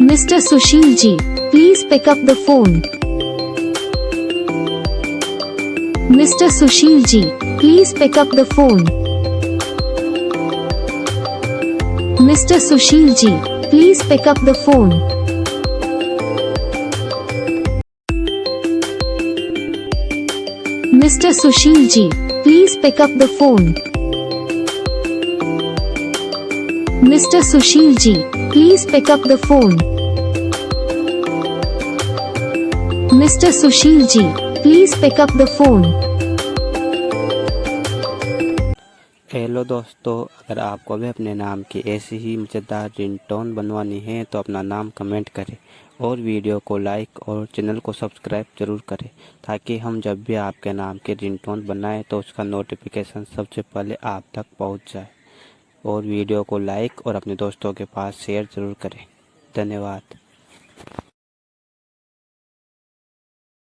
Mr. Sushil ji, please pick up the phone. Mr. Sushil ji, please pick up the phone. Mr. Sushil ji, please pick up the phone. Mr. Sushil ji, please pick up the phone. Mr. Sushil ji, please pick up the phone. Mr. Sushil ji, please pick up the phone. Hello दोस्तों, अगर आपको भी अपने नाम की ऐसी ही मज़ेदार ringtone बनवानी है तो अपना नाम कमेंट करें और वीडियो को लाइक और चैनल को सब्सक्राइब जरूर करें, ताकि हम जब भी आपके नाम की रिंगटोन बनाएं तो उसका नोटिफिकेशन सबसे पहले आप तक पहुंच जाए। और वीडियो को लाइक और अपने दोस्तों के पास शेयर ज़रूर करें। धन्यवाद।